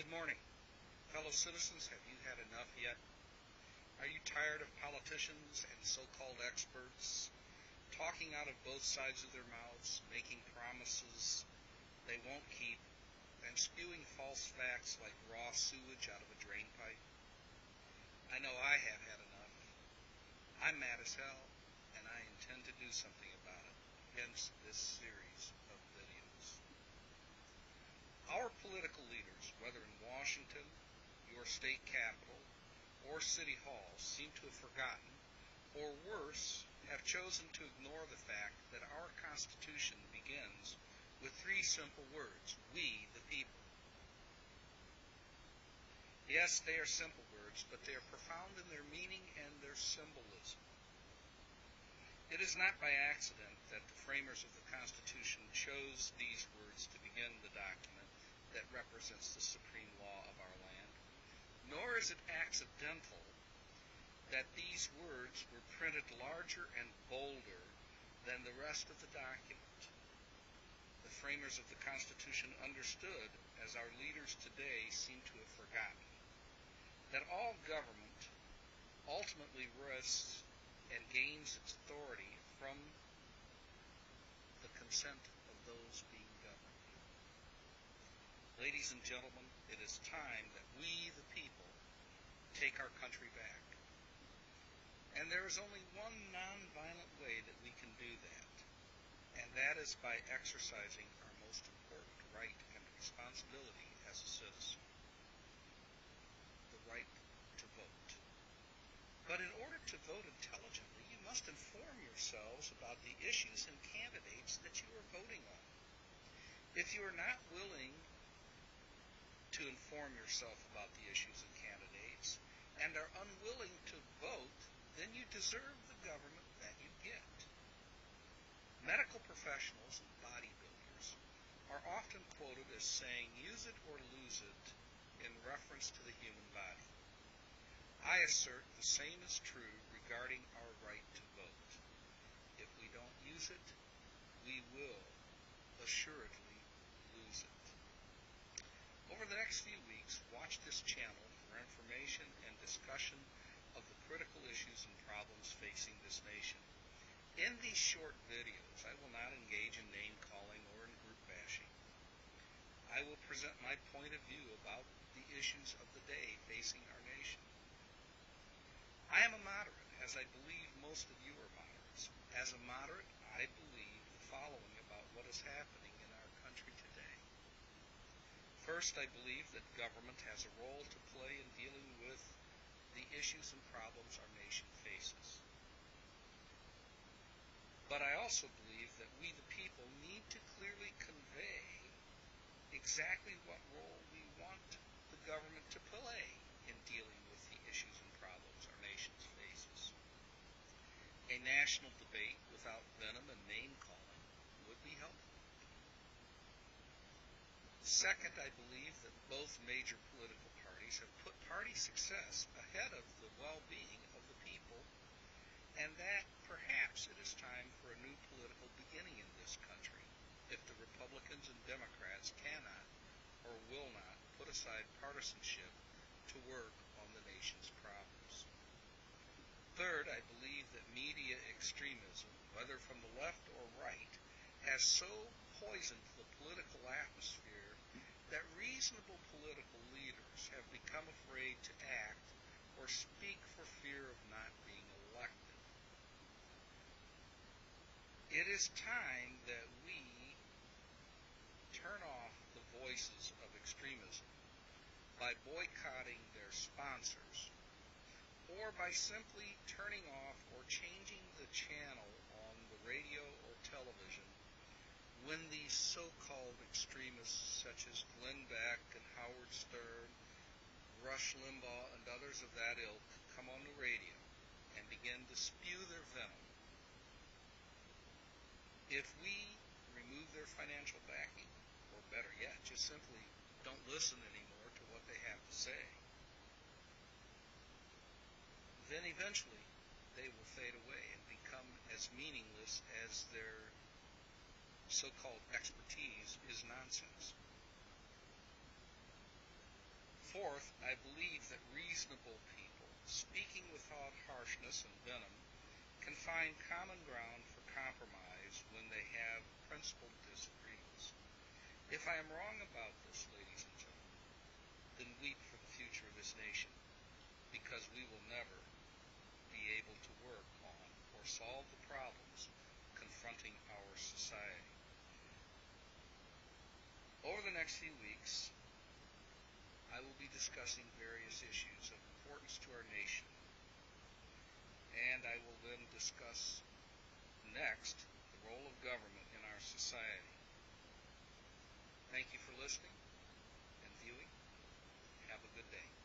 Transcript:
Good morning. Fellow citizens, have you had enough yet? Are you tired of politicians and so-called experts talking out of both sides of their mouths, making promises they won't keep, and spewing false facts like raw sewage out of a drain pipe? I know I have had enough. I'm mad as hell, and I intend to do something about it, hence this series of videos. Our political leaders, whether in Washington, your state capital, or city hall, seem to have forgotten, or worse, have chosen to ignore the fact that our Constitution begins with three simple words: we the people. Yes, they are simple words, but they are profound in their meaning and their symbolism. It is not by accident that the framers of the Constitution chose these words to begin the document that represents the supreme law of our land, nor is it accidental that these words were printed larger and bolder than the rest of the document. The framers of the Constitution understood, as our leaders today seem to have forgotten, that all government ultimately rests and gains its authority from the consent of those being governed. Ladies and gentlemen, it is time that we, the people, take our country back. And there is only one non-violent way that we can do that, and that is by exercising our most important right and responsibility as a citizen: the right to vote. But in order to vote intelligently, you must inform yourselves about the issues and candidates that you are voting on. If you are not willing to inform yourself about the issues and candidates and are unwilling to vote, then you deserve the government that you get. Medical professionals and bodybuilders are often quoted as saying, "Use it or lose it," in reference to the human body. I assert the same is true regarding our right to vote. If we don't use it, we will assuredly lose it. Over the next few weeks, watch this channel for information and discussion of the critical issues and problems facing this nation. In these short videos, I will not engage in name-calling or in group bashing. I will present my point of view about the issues of the day facing our nation. I am a moderate, as I believe most of you are moderates. As a moderate, I believe the following about what is happening in our country today. First, I believe that government has a role to play in dealing with the issues and problems our nation faces. But I also believe that we the people need to clearly convey exactly what role we want the government to play in dealing with the issues and problems our nation faces. A national debate without venom and name-calling would be helpful. Second, I believe that both major political parties have put party success ahead of the well-being of the people, and that perhaps it is time for a new political beginning in this country if the Republicans and Democrats cannot or will not put aside partisanship to work on the nation's problems. Third, I believe that media extremism, whether from the left or right, has so poisoned the political atmosphere that reasonable political leaders have become afraid to act or speak for fear of not being elected. It is time that we turn off the voices of extremism by boycotting their sponsors, or by simply turning off or changing the channel on the radio or television when these so-called extremists such as Glenn Beck and Howard Stern, Rush Limbaugh, and others of that ilk come on the radio and begin to spew their venom. If we remove their financial backing, or better yet, just simply don't listen anymore to what they have to say, then eventually they will fade away and become as meaningless as their so-called expertise is nonsense. Fourth, I believe that reasonable people, speaking without harshness and venom, can find common ground for compromise when they have principled disagreements. If I am wrong about this, ladies and gentlemen, then weep for the future of this nation, because we will never be able to work on or solve the problems confronting our society. Over the next few weeks, I will be discussing various issues of importance to our nation, and I will then discuss next the role of government in our society. Thank you for listening and viewing. Have a good day.